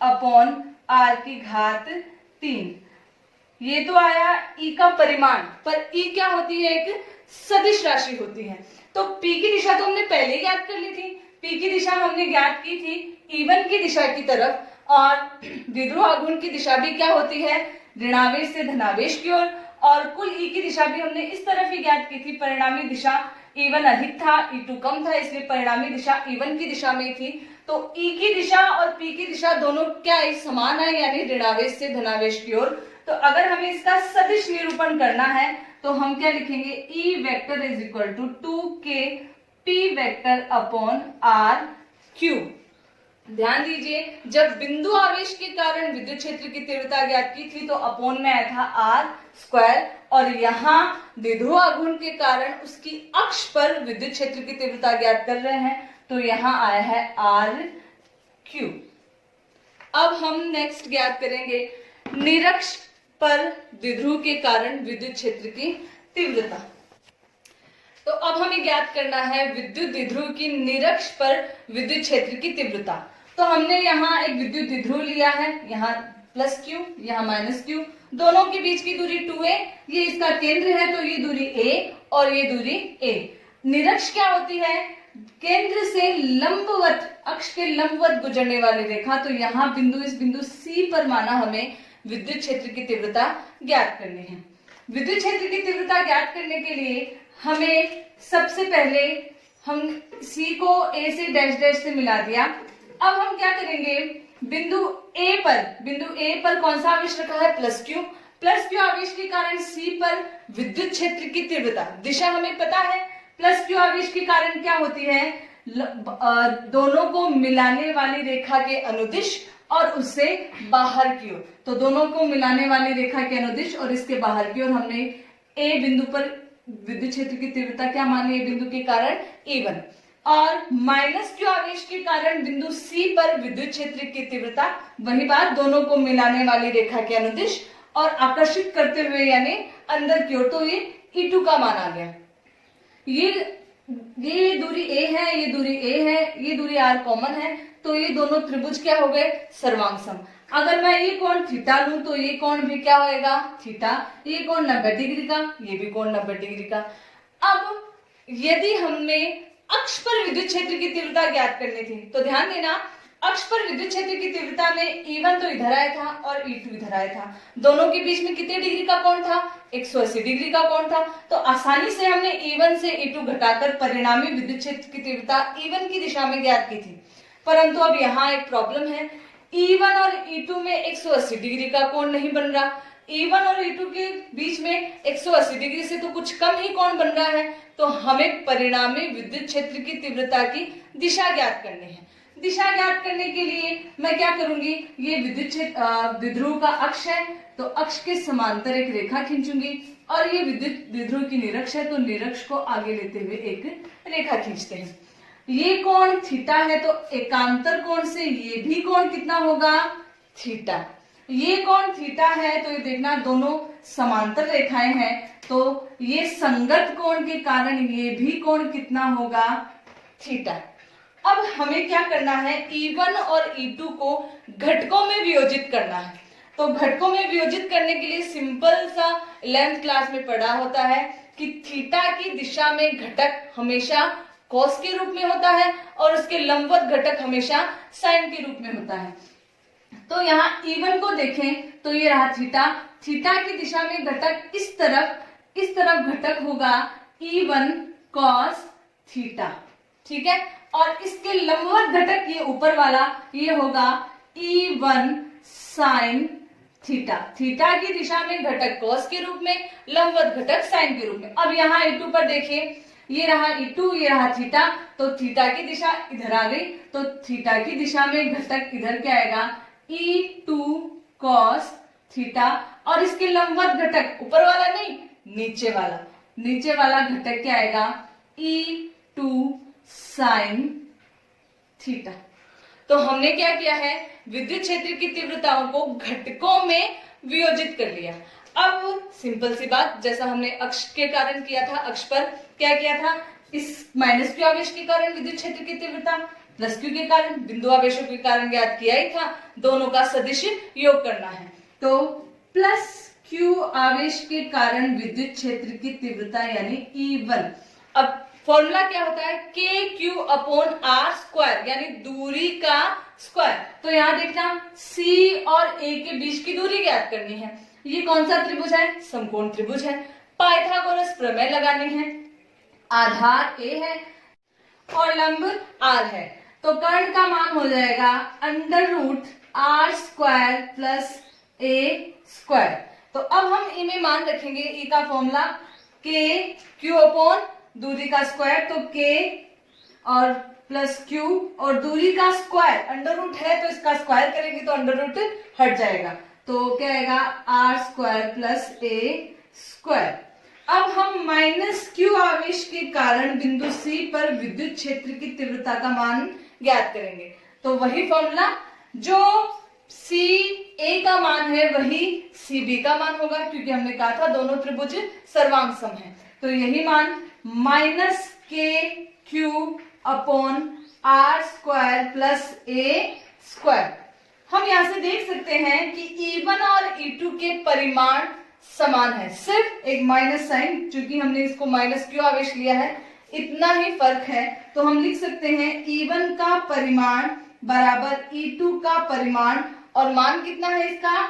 Speaker 1: अपॉन आर की घात 3। ये तो आया ई का परिमाण, पर ई क्या होती है एक सदिश राशि होती है। तो p की दिशा तो हमने पहले ही ज्ञात कर ली थी, p की दिशा हमने ज्ञात की थी E1 की दिशा की तरफ और द्विध्रुव आघूर्ण की दिशा भी क्या होती है ऋणावेश से धनावेश की ओर और कुल ई की दिशा भी हमने इस तरफ ही ज्ञात की थी। परिणामी दिशा E1 अधिक था E2 कम था, इसलिए परिणामी दिशा E1 की दिशा में थी। तो E की दिशा और P की दिशा दोनों क्या एक समान है यानी ऋणावेश से धनावेश की ओर। तो अगर हमें इसका सदिश निरूपण करना है तो हम क्या लिखेंगे E vector is equal to 2k P vector upon R Q। ध्यान दीजिए जब बिंदु आवेश के कारण विद्युत क्षेत्र की तीव्रता ज्ञात की थी तो अपॉन में आया था आर स्क्वायर और यहाँ द्विध्रुव आघूर्ण के कारण उसकी अक्ष पर विद्युत क्षेत्र की तीव्रता ज्ञात कर रहे हैं तो यहाँ आया है आर क्यू। अब हम नेक्स्ट ज्ञात करेंगे निरक्ष पर द्विध्रुव के कारण विद्युत क्षेत्र की तीव्रता। तो अब हमें ज्ञात करना है विद्युत द्विध्रुव की निरक्ष पर विद्युत क्षेत्र की तीव्रता। तो हमने यहाँ एक विद्युत द्विध्रुव लिया है, यहाँ प्लस क्यू यहाँ माइनस क्यू, दोनों के बीच की दूरी 2a, ये इसका केंद्र है तो ये दूरी a और ये दूरी a। निरक्ष क्या होती है केंद्र से लंबवत अक्ष के लंबवत गुजरने वाली रेखा। तो यहाँ बिंदु इस बिंदु C पर माना हमें विद्युत क्षेत्र की तीव्रता ज्ञात करनी है। विद्युत क्षेत्र की तीव्रता ज्ञात करने के लिए हमें सबसे पहले हम C को A से डैश डैश से मिला दिया। अब हम क्या करेंगे बिंदु A पर कौन सा आवेश रखा है प्लस क्यू आवेश के कारण C पर विद्युत क्षेत्र की तीव्रता दिशा हमें पता है। प्लस क्यू आवेश के कारण क्या होती है दोनों को मिलाने वाली रेखा के अनुदिश और उससे बाहर की ओर। तो दोनों को मिलाने वाली रेखा के अनुदिश और इसके बाहर की ओर हमने A बिंदु पर विद्युत क्षेत्र की तीव्रता क्या मानी है बिंदु के कारण E1, और माइनस Q आवेश के कारण बिंदु C पर विद्युत क्षेत्र की तीव्रता, वही बात, दोनों को मिलाने वाली रेखा के अनुदिश और आकर्षित करते हुए यानी अंदर की ओर, तो ये E2 का मान आ गया। ये दूरी A है, ये दूरी A है, ये दूरी R कॉमन है, तो ये दोनों त्रिभुज क्या हो गए, सर्वांग। अगर मैं ये कोण थीटा लूं तो ये कोण भी क्या होएगा, थीटा। ये कोण 90 डिग्री का, ये भी कोण 90 डिग्री का। अब यदि हमें अक्ष पर विद्युत क्षेत्र की तीव्रता ज्ञात करनी थी, तो ध्यान देना, अक्ष पर विद्युत क्षेत्र की तीव्रता में E1 तो इधर आया था और E2 इधर आया था, दोनों के बीच में कितने डिग्री का कोण था, 180 डिग्री का कोण था। तो आसानी से हमने E1 से E2 घटाकर परिणामी विद्युत क्षेत्र की तीव्रता E1 की दिशा में ज्ञात की थी। परंतु अब यहाँ एक प्रॉब्लम है, E1 और E2 में 180 डिग्री का कोण नहीं बन रहा। E1 और E2 के बीच में 180 डिग्री से तो कुछ कम ही कोण बन रहा है, तो हमें परिणामी विद्युत क्षेत्र की तीव्रता की दिशा ज्ञात करनी है। दिशा ज्ञात करने के लिए मैं क्या करूंगी, ये विद्युत क्षेत्र द्विध्रुव का अक्ष है, तो अक्ष के समांतर एक रेखा खींचूंगी, और ये विद्युत द्विध्रुव की निरक्ष है, तो निरक्ष को आगे लेते हुए एक रेखा खींचते हैं। ये कोण थीटा है, तो एकांतर कोण से ये भी कोण कितना होगा, थीटा। ये कोण थीटा है, तो ये देखना दोनों समांतर रेखाएं हैं, तो ये संगत कोण के कारण ये भी कोण कितना होगा, थीटा। अब हमें क्या करना है, E1 और E2 को घटकों में वियोजित करना है। तो घटकों में वियोजित करने के लिए सिंपल सा 11th क्लास में पढ़ा होता है कि थीटा की दिशा में घटक हमेशा कॉस के रूप में होता है और उसके लंबवत घटक हमेशा साइन के रूप में होता है। तो यहाँ E1 को देखें तो ये रहा थीटा, थीटा की दिशा में घटक इस तरफ घटक होगा E1 cos थीटा, ठीक है, और इसके लंबवत घटक ये ऊपर वाला ये होगा E1 sin थीटा। थीटा की दिशा में घटक cos के रूप में, लंबवत घटक sin के रूप में। अब यहाँ E2 पर देखें, ये रहा E2, ये रहा थीटा, तो थीटा की दिशा इधर आ गई, तो थीटा की दिशा में घटक इधर क्या आएगा, E2 cos थीटा, और इसके लंबवत घटक ऊपर वाला नहीं, नीचे वाला घटक क्या आएगा, E2 sin थीटा। तो हमने क्या किया है, विद्युत क्षेत्र की तीव्रताओं को घटकों में वियोजित कर लिया। अब सिंपल सी बात, जैसा हमने अक्ष के कारण किया था, अक्ष पर क्या किया था, इस माइनस Q आवेश के कारण विद्युत क्षेत्र की तीव्रता प्लस Q के कारण बिंदु आवेशों के कारण ज्ञात किया ही था, दोनों का सदिश योग करना है। तो प्लस Q आवेश के कारण विद्युत क्षेत्र की तीव्रता यानी E1। अब फॉर्मूला क्या होता है, KQ/R², यानी दूरी का स्क्वायर। तो यहाँ देखना C और A के बीच की दूरी ज्ञात करनी है। ये कौन सा त्रिभुज है, समकोण त्रिभुज है। पाइथागोरस प्रमेय लगानी है। आधार A है और लंब R है, तो कर्ण का मान हो जाएगा √R² प्लस A²। तो अब हम E में मान रखेंगे, E का फॉर्मूला KQ/ दूरी का स्क्वायर, तो K और प्लस Q, और दूरी का स्क्वायर √ है तो इसका स्क्वायर करेंगे तो √ हट जाएगा, तो क्या आएगा R² प्लस A²। अब हम माइनस Q आवेश के कारण बिंदु C पर विद्युत क्षेत्र की तीव्रता का मान ज्ञात करेंगे। तो वही फॉर्मूला, जो CA का मान है वही CB का मान होगा, क्योंकि हमने कहा था दोनों त्रिभुज सर्वांग सम है। तो यही मान -KQ/R² प्लस A²। हम यहां से देख सकते हैं कि E1 और E2 के परिमाण समान है, सिर्फ एक माइनस साइन, क्योंकि हमने इसको -Q आवेश लिया है, इतना ही फर्क है। तो हम लिख सकते हैं E1 का परिमाण बराबर E2 का परिमाण, और मान कितना है इसका,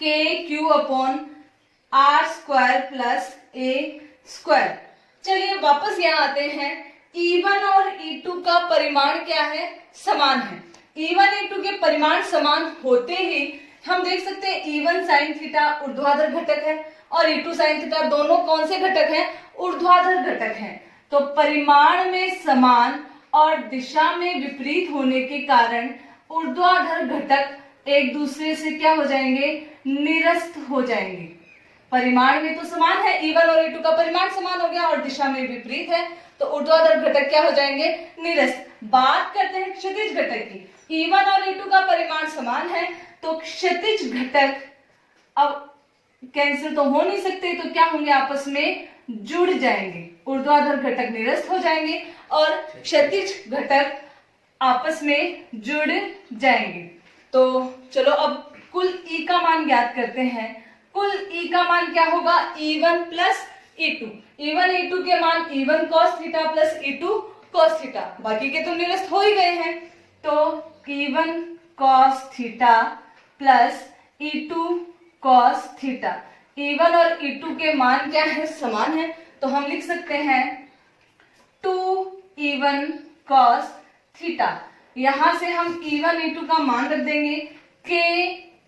Speaker 1: KQ/R² प्लस A²। चलिए वापस यहाँ आते हैं, E1 और E2 का परिमाण क्या है, समान है। E1 E2 के परिमाण समान होते ही हम देख सकते हैं E1 sin थीटा ऊर्ध्वाधर घटक है और E2 sin थीटा, दोनों कौन से घटक हैं, ऊर्ध्वाधर घटक हैं। तो परिमाण में समान और दिशा में विपरीत होने के कारण ऊर्ध्वाधर घटक एक दूसरे से क्या हो जाएंगे, निरस्त हो जाएंगे। परिमाण में तो समान है, E1 और E2 का परिमाण समान हो गया और दिशा में विपरीत है, तो ऊर्ध्वाधर घटक क्या हो जाएंगे, निरस्त। बात करते हैं क्षैतिज घटक की। E1 और E2 का परिमाण समान है, तो क्षैतिज घटक अब कैंसिल तो हो नहीं सकते, तो क्या होंगे, आपस में जुड़ जाएंगे, ऊर्ध्वाधर घटक निरस्त हो जाएंगे और क्षैतिज घटक आपस में जुड़ जाएंगे। तो चलो अब कुल E का मान ज्ञात करते हैं। कुल E का मान क्या होगा, E1 plus E2। E1 E2 के मान E1 cos theta plus E2 cos theta, बाकी के तो निरस्त हो ही गए हैं, तो E1 cos theta plus E2 cos theta. E1 और E2 के मान क्या है, समान है, तो हम लिख सकते हैं 2E1 cos थीटा। यहां से हम E1 E2 का मान रख देंगे k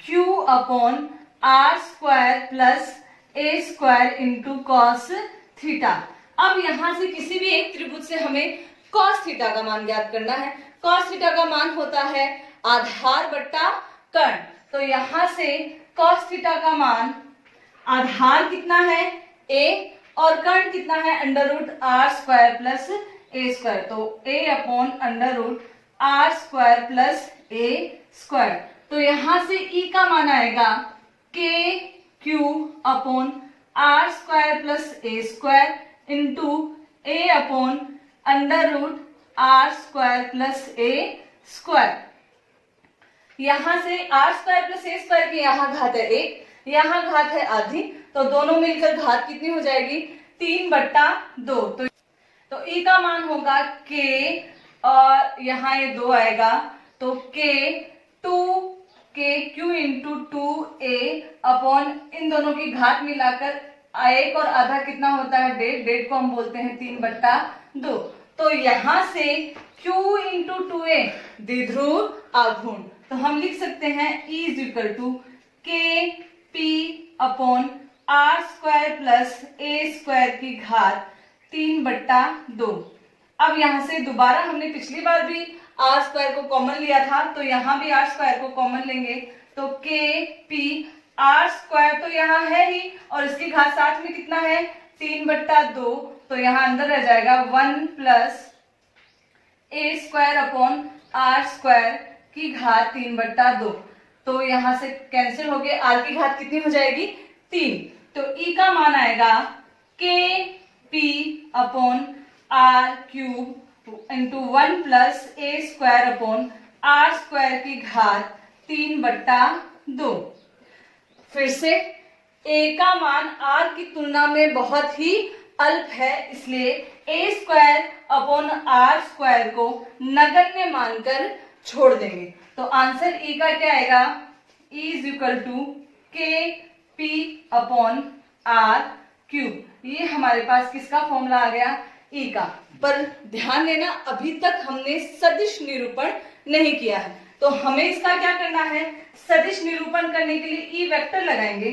Speaker 1: q upon R square plus A square into cos theta. अब यहां से किसी भी एक त्रिभुज से हमें कॉस थीटा का मान ज्ञात करना है। कॉस थीटा का मान होता है आधार बट्टा कर्ण, तो यहां से कॉस थीटा का मान, आधार कितना है a और कर्ण कितना है under root R square plus A square, तो a upon under root R square plus A square. तो यहां से E का मान आएगा k q upon R square plus A square into a upon under root R square plus A square. यहां से R square plus A square की यहाँ घात है 1, यहाँ घात है आधी, तो दोनों मिलकर घात कितनी हो जाएगी, 3/2। तो E का मान होगा k और यहाँ ये 2 आएगा, तो k 2k into 2a upon इन दोनों की घात मिलाकर 1 और आधा कितना होता है, 1.5 को हम बोलते हैं 3/2। तो यहां से q इंटू 2a द्विध्रुव आघूर्ण, तो हम लिख सकते हैं E is equal to k p upon R square plus A square की घात 3/2। अब यहां से दोबारा हमने पिछली बार भी आर स्क्वायर को कॉमन लिया था, तो यहां भी आर स्क्वायर को कॉमन लेंगे, तो k p आर स्क्वायर तो यहाँ है ही और इसकी घात साथ में कितना है 3/2, तो यहाँ अंदर रह जाएगा 1 plus A square upon R square की घात 3/2। तो यहाँ से कैंसिल हो गए, आर की घात कितनी हो जाएगी 3, तो E का मान आएगा k p upon R cube into 1 plus A square upon R square की घात 3/2। फिर से a का मान r की तुलना में बहुत ही अल्प है, इसलिए ए स्क्वायर अपॉन आर स्क्वायर को नगण्य मानकर छोड़ देंगे। तो आंसर E का क्या आएगा, E इज इक्वल टू के पी अपॉन आर क्यूब। ये हमारे पास किसका फॉर्मूला आ गया, E का। पर ध्यान देना, अभी तक हमने सदिश निरूपण नहीं किया है, तो हमें इसका क्या करना है, सदिश निरूपण करने के लिए E वेक्टर लगाएंगे।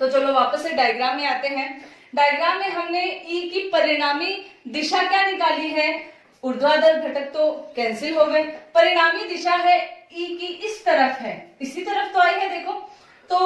Speaker 1: तो चलो वापस से डायग्राम में आते हैं। डायग्राम में हमने E की परिणामी दिशा क्या निकाली है, ऊर्ध्वाधर घटक तो कैंसिल हो गए, परिणामी दिशा है E की इस तरफ है, इसी तरफ तो आई है देखो, तो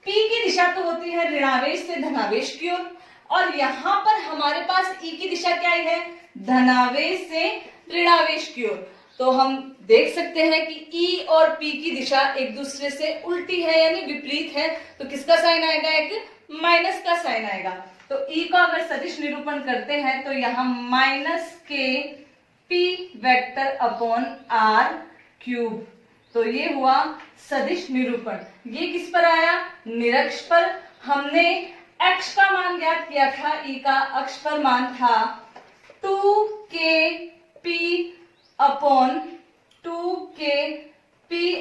Speaker 1: P की दिशा तो होती है ऋणावेश से धनावेश की ओर, और यहाँ पर हमारे पास E की दिशा क्या आई है, धनावेश से ऋणावेश की ओर। तो हम देख सकते हैं कि E और P की दिशा एक दूसरे से उल्टी है यानी विपरीत है, तो किसका साइन आएगा, एक माइनस का साइन आएगा। तो E का अगर सदिश निरूपण करते हैं तो यहाँ minus k P vector upon R cube, तो ये हुआ सदिश निरूपण। ये किस पर आया, निरक्ष पर। हमने x का मान ज्ञात किया था, E का अक्ष पर मान था 2kp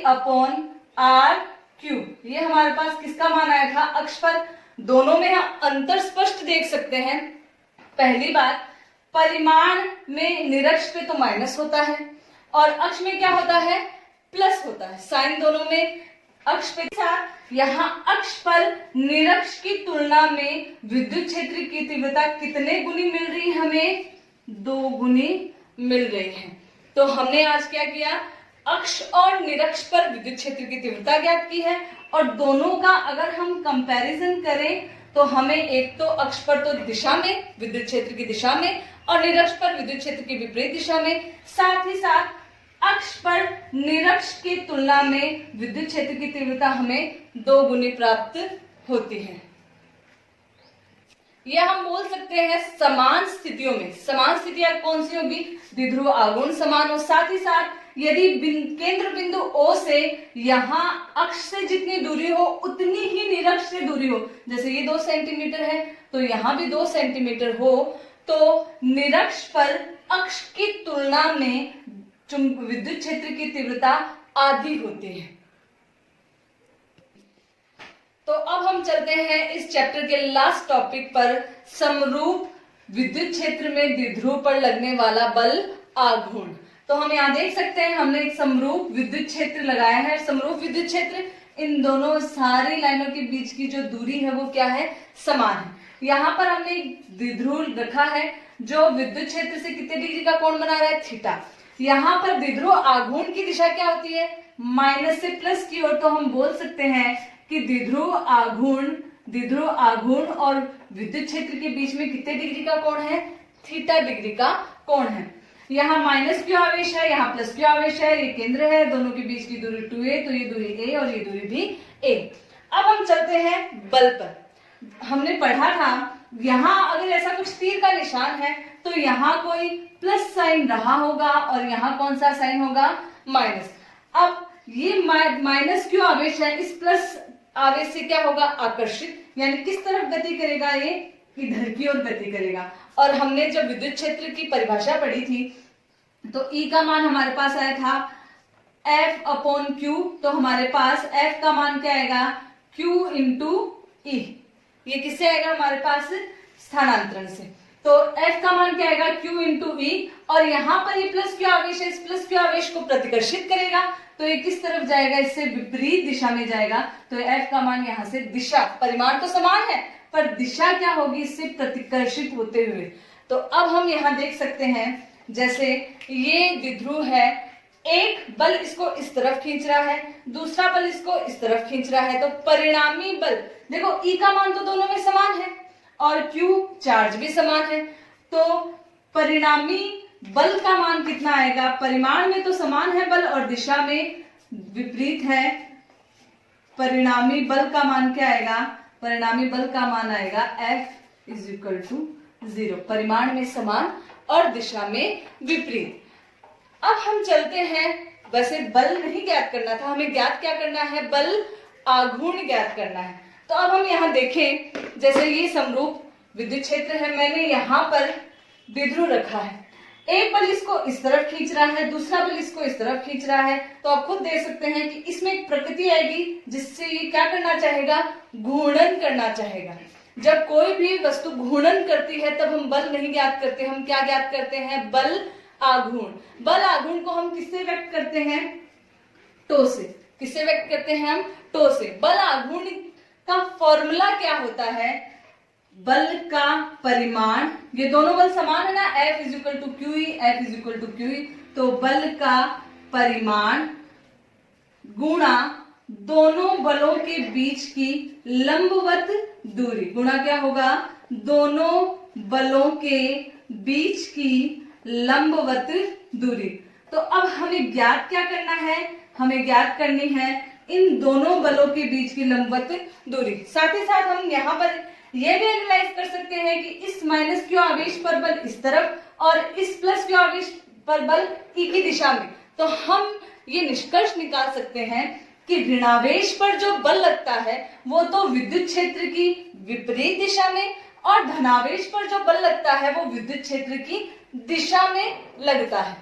Speaker 1: अपॉन आर क्यूब। ये हमारे पास किसका मान आया था, अक्ष पर। दोनों में हम अंतर स्पष्ट देख सकते हैं। पहली बात, परिमाण में निरक्ष पे तो माइनस होता है और अक्ष में क्या होता है, प्लस होता है। साइन दोनों में अक्ष पे साथ, यहाँ अक्ष पर निरक्ष की तुलना में विद्युत क्षेत्र की तीव्रता कितने गुनी मिल रही है, हमें 2 गुनी मिल रही है। तो हमने आज क्या किया, अक्ष और निरक्ष पर विद्युत क्षेत्र की तीव्रता ज्ञात की है, और दोनों का अगर हम कंपैरिजन करें तो हमें एक तो अक्ष पर तो दिशा में, विद्युत क्षेत्र की दिशा में, और निरक्ष पर विद्युत क्षेत्र की विपरीत दिशा में, साथ ही साथ अक्ष पर निरक्ष की तुलना में विद्युत क्षेत्र की तीव्रता हमें 2 गुनी प्राप्त होती है। यह हम बोल सकते हैं समान स्थितियों में। समान स्थितियां कौन सी होगी? द्विध्रुव आघूर्ण समान हो, साथ ही साथ यदि केंद्र बिंदु O से यहाँ अक्ष से जितनी दूरी हो उतनी ही निरक्ष से दूरी हो, जैसे ये 2 सेंटीमीटर है तो यहाँ भी 2 सेंटीमीटर हो, तो निरक्ष पर अक्ष की तुलना में विद्युत क्षेत्र की तीव्रता आधी होती है। तो अब हम चलते हैं इस चैप्टर के लास्ट टॉपिक पर, समरूप विद्युत क्षेत्र में द्विध्रुव पर लगने वाला बल आघूर्ण। तो हम यहाँ देख सकते हैं हमने एक समरूप विद्युत क्षेत्र लगाया है। समरूप विद्युत क्षेत्र, इन दोनों सारी लाइनों के बीच की जो दूरी है वो क्या है? समान है। यहाँ पर हमने एक द्विध्रुव रखा है जो विद्युत क्षेत्र से कितने डिग्री का कोण बना रहा है? थीटा। यहाँ पर द्विध्रुव आघूर्ण की दिशा क्या होती है? माइनस से प्लस की ओर। तो हम बोल सकते हैं कि द्विध्रुव आघूर्ण और विद्युत क्षेत्र के बीच में कितने डिग्री का कोण है? थीटा डिग्री का कोण है। यहाँ माइनस क्यू आवेश है, यहाँ प्लस क्यू आवेश है, ये केंद्र है, दोनों के बीच की दूरी 2a, तो ये दूरी a और ये दूरी भी a। अब हम चलते हैं बल पर। हमने पढ़ा था यहाँ अगर ऐसा कुछ तीर का निशान है तो यहाँ कोई प्लस साइन रहा होगा और यहाँ कौन सा साइन होगा? माइनस। अब ये माइनस क्यू आवेश है, इस प्लस आवेश से क्या होगा? आकर्षित, यानी किस तरफ गति करेगा? ये इधर की ओर गति करेगा। और हमने जब विद्युत क्षेत्र की परिभाषा पढ़ी थी तो E का मान हमारे पास आया था F/Q, तो हमारे पास F का मान क्या आएगा? Q into E। ये किससे आएगा? हमारे पास स्थानांतरण से। तो F का मान क्या आएगा? Q इंटू E, और यहाँ पर ये प्लस क्यू आवेश है, इस प्लस क्यू आवेश को प्रतिकर्षित करेगा, तो ये किस तरफ जाएगा? इससे विपरीत दिशा में जाएगा। तो F का मान यहाँ से, दिशा, परिमाण तो समान है पर दिशा क्या होगी? इससे प्रतिकर्षित होते हुए। तो अब हम यहाँ देख सकते हैं, जैसे ये द्विध्रुव है, एक बल इसको इस तरफ खींच रहा है, दूसरा बल इसको इस तरफ खींच रहा है, तो परिणामी बल देखो, E का मान तो दोनों में समान है और Q चार्ज भी समान है, तो परिणामी बल का मान कितना आएगा? परिमाण में तो समान है बल और दिशा में विपरीत है। परिणामी बल का मान क्या आएगा? परिणामी बल का मान आएगा F = 0। परिमाण में समान और दिशा में विपरीत। अब हम चलते हैं, वैसे बल नहीं ज्ञात करना था, हमें ज्ञात क्या करना है? बल आघूर्ण ज्ञात करना है। तो अब हम यहाँ देखें, जैसे ये समरूप विद्युत क्षेत्र है, मैंने यहाँ पर द्विध्रुव रखा है, एक बल इसको इस तरफ खींच रहा है, दूसरा बल इसको इस तरफ खींच रहा है, तो आप खुद देख सकते हैं कि इसमें एक प्रकृति आएगी जिससे ये क्या करना चाहेगा? घूर्णन करना चाहेगा। जब कोई भी वस्तु घूर्णन करती है तब हम बल नहीं ज्ञात करते, हम क्या ज्ञात करते हैं? बल आघूर्ण। बल आघूर्ण को हम किससे व्यक्त करते हैं? टो से। किससे व्यक्त करते हैं हम? टो से। बल आघूर्ण का फॉर्मूला क्या होता है? बल का परिमाण, ये दोनों बल समान है ना, F = QE, F = QE, तो बल का परिमाण गुणा दोनों बलों के बीच की लंबवत दूरी, गुणा क्या होगा? दोनों बलों के बीच की लंबवत दूरी। तो अब हमें ज्ञात क्या करना है? हमें ज्ञात करनी है इन दोनों बलों के बीच की लंबवत दूरी। साथ ही साथ हम यहाँ पर यह भी एनालाइज कर सकते हैं कि इस माइनस क्यू आवेश पर बल इस तरफ और इस प्लस क्यू आवेश पर बल E की दिशा में। तो हम ये निष्कर्ष निकाल सकते हैं कि ऋणावेश पर जो बल लगता है वो तो विद्युत क्षेत्र की विपरीत दिशा में, और धनावेश पर जो बल लगता है वो विद्युत क्षेत्र की दिशा में लगता है।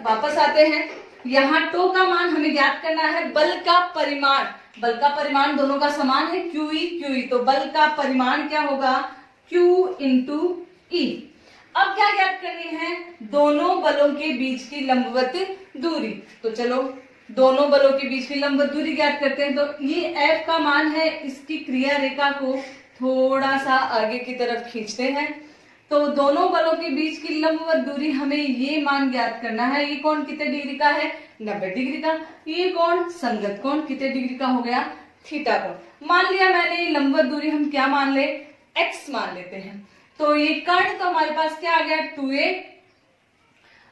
Speaker 1: वापस आते हैं, यहाँ टो का मान हमें ज्ञात करना है, बल का परिमाण। बल का परिमाण दोनों का समान है, QE, तो बल का परिमाण क्या होगा? Q into E। अब क्या ज्ञात करनी है? दोनों बलों के बीच की लंबवत दूरी। तो चलो दोनों बलों के बीच की लंबवत दूरी ज्ञात करते हैं। तो ये F का मान है, इसकी क्रिया रेखा को थोड़ा सा आगे की तरफ खींचते हैं, तो दोनों बलों के बीच की लंबवत दूरी हमें ये मान ज्ञात करना है। ये कोण कितने डिग्री का है? 90 डिग्री का। ये कोण संगत कोण कितने डिग्री का हो गया? थीटा कोण। मान लिया मैंने लंबवत दूरी हम क्या मान ले, x मान लेते हैं। तो ये कर्ण तो हमारे पास क्या आ गया 2a,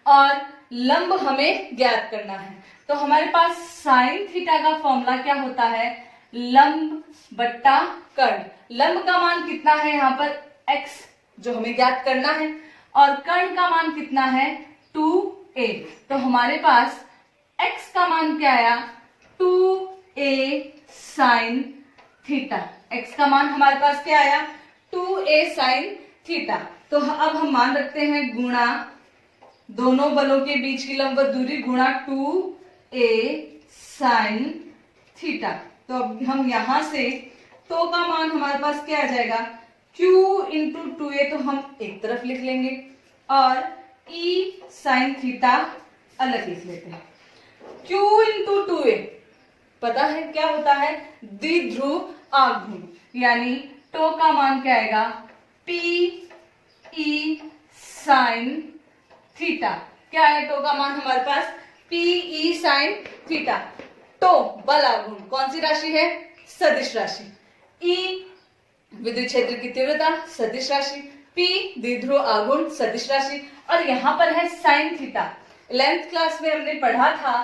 Speaker 1: और लंब हमें ज्ञात करना है। तो हमारे पास साइन थीटा का फॉर्मूला क्या होता है, लंब बट्टा कर्ण। लंब का मान कितना है यहाँ पर x जो हमें ज्ञात करना है, और कर्ण का मान कितना है 2a। तो हमारे पास x का मान क्या आया 2a साइन थीटा। x का मान हमारे पास क्या आया 2a साइन थीटा। तो अब हम मान रखते हैं गुणा दोनों बलों के बीच की लंबवत दूरी गुणा 2a साइन थीटा। तो अब हम यहां से तो का मान हमारे पास क्या आ जाएगा q इंटू 2a, तो हम एक तरफ लिख लेंगे और e साइन थीटा अलग लिख लेते हैं। q इंटू 2a पता है क्या होता है, द्विध्रुव आघूर्ण, यानी टो का मान क्या आएगा p e साइन थीटा। क्या है टो का मान हमारे पास p e sine theta. Tau बल आघूर्ण कौन सी राशि है, सदिश राशि। e विद्युत क्षेत्र की तीव्रता सदिश राशि, p द्विध्रुव आघूर्ण सदिश राशि, और यहाँ पर है साइन थीटा। 11th क्लास में हमने पढ़ा था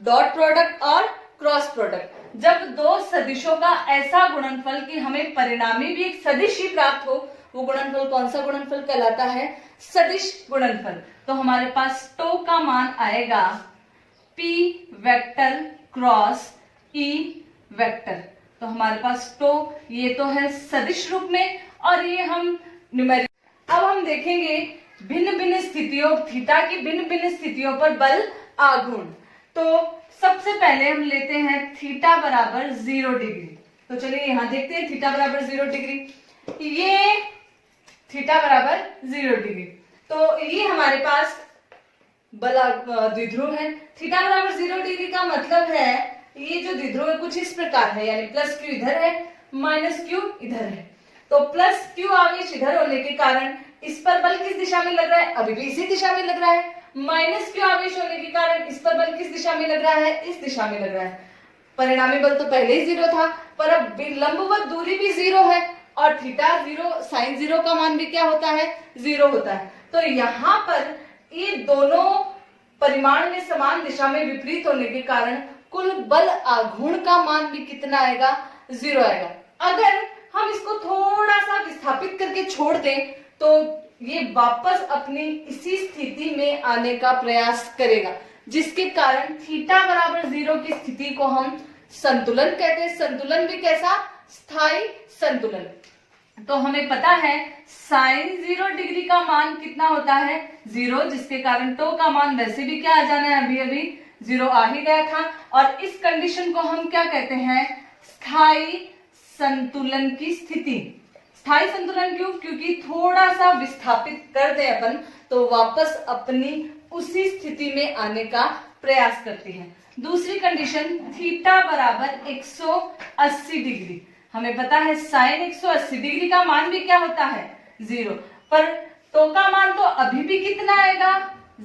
Speaker 1: डॉट प्रोडक्ट और क्रॉस प्रोडक्ट। जब दो सदिशों का ऐसा गुणनफल कि हमें परिणामी भी एक सदिश ही प्राप्त हो, वो गुणनफल कौन सा गुणनफल कहलाता है, सदिश गुणनफल। तो हमारे पास टो का मान आएगा p vector cross e vector. तो हमारे पास टो ये तो है सदिश रूप में, और ये हम न्यूमेरिक। अब हम देखेंगे भिन्न भिन्न स्थितियों थीटा की भिन्न भिन्न स्थितियों पर बल आघूर्ण। तो सबसे पहले हम लेते हैं थीटा बराबर 0 डिग्री। तो चलिए यहां देखते हैं थीटा बराबर 0 डिग्री। ये थीटा बराबर 0 डिग्री, तो ये हमारे पास बल द्विध्रुव है। थीटा बराबर 0 डिग्री का मतलब है ये जो द्विध्रुव है कुछ इस प्रकार है, यानी प्लस क्यू इधर है माइनस क्यू इधर है। तो प्लस क्यू आवेश इधर होने के कारण इस पर बल किस दिशा में लग रहा है, अभी भी इसी दिशा में लग रहा है। माइनस क्यू आवेश होने के कारण इस पर बल किस दिशा में लग रहा है, इस दिशा में लग रहा है। परिणामी बल तो पहले ही 0 था, पर अब लंबवत दूरी भी 0 है, और थीटा 0 साइन 0 का मान भी क्या होता है 0 होता है। तो यहाँ पर ये दोनों परिमाण में समान दिशा में विपरीत होने के कारण कुल बल आघूर्ण का मान भी कितना आएगा 0 आएगा। अगर हम इसको थोड़ा सा विस्थापित करके छोड़ दें तो ये वापस अपनी इसी स्थिति में आने का प्रयास करेगा, जिसके कारण थीटा बराबर 0 की स्थिति को हम संतुलन कहते हैं। संतुलन भी कैसा, स्थायी संतुलन। तो हमें पता है साइन 0 डिग्री का मान कितना होता है 0, जिसके कारण टो का मान वैसे भी क्या आ जाना है, अभी अभी 0 आ ही गया था। और इस कंडीशन को हम क्या कहते हैं, स्थायी संतुलन की स्थिति। स्थायी संतुलन क्यों, क्योंकि थोड़ा सा विस्थापित कर दे अपन तो वापस अपनी उसी स्थिति में आने का प्रयास करती है। दूसरी कंडीशन थीटा बराबर 180 डिग्री। हमें पता है साइन 180 डिग्री का मान भी क्या होता है 0, पर टो का मान तो अभी भी कितना आएगा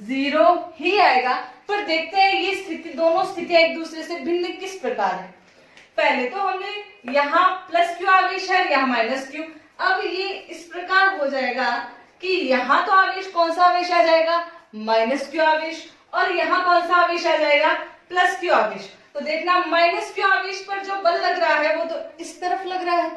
Speaker 1: 0 ही आएगा। पर देखते हैं ये स्थिति, दोनों स्थितियां एक दूसरे से भिन्न किस प्रकार है। पहले तो हमने यहाँ प्लस क्यू आवेश है, यहाँ माइनस क्यू। अब ये इस प्रकार हो जाएगा कि यहाँ तो आवेश कौन सा आवेश आ जाएगा माइनस क्यू आवेश, और यहाँ कौन सा आवेश आ जाएगा प्लस क्यू आवेश। तो देखना माइनस क्यू आवेश पर जो बल लग रहा है वो तो इस तरफ लग रहा है,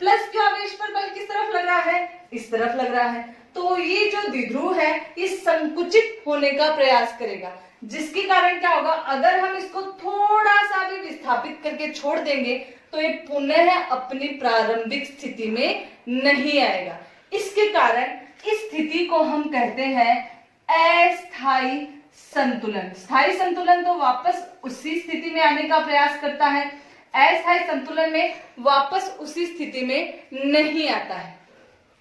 Speaker 1: प्लस क्यू आवेश पर बल किस तरफ लग रहा है, इस तरफ लग रहा है। तो ये जो द्विध्रुव है ये संकुचित होने का प्रयास करेगा, जिसके कारण क्या होगा, अगर हम इसको थोड़ा सा भी विस्थापित करके छोड़ देंगे तो ये पुनः अपनी प्रारंभिक स्थिति में नहीं आएगा। इसके कारण इस स्थिति को हम कहते हैं अस्थायी संतुलन। स्थायी संतुलन तो वापस उसी स्थिति में आने का प्रयास करता है, अस्थायी संतुलन में वापस उसी स्थिति में नहीं आता है।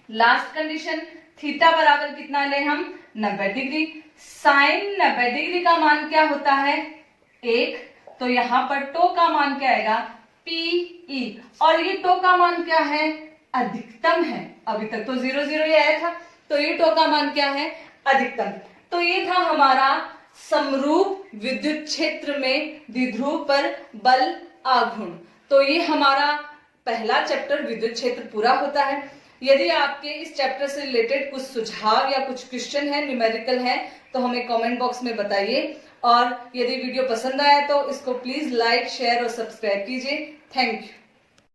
Speaker 1: लास्ट कंडीशन थीटा बराबर कितना ले हम 90 डिग्री। साइन 90 डिग्री का मान क्या होता है 1, तो यहाँ पर टो का मान क्या आएगा PE, और ये टो का मान क्या है अधिकतम है। अभी तक तो 0 0 ही आया था, तो ये टो का मान क्या है अधिकतम। तो ये था हमारा समरूप विद्युत क्षेत्र में द्विध्रुव पर बल आघूर्ण। तो ये हमारा पहला चैप्टर विद्युत क्षेत्र पूरा होता है। यदि आपके इस चैप्टर से रिलेटेड कुछ सुझाव या कुछ क्वेश्चन है, न्यूमेरिकल है, तो हमें कमेंट बॉक्स में बताइए। और यदि वीडियो पसंद आया तो इसको प्लीज लाइक, शेयर और सब्सक्राइब कीजिए। Thank you.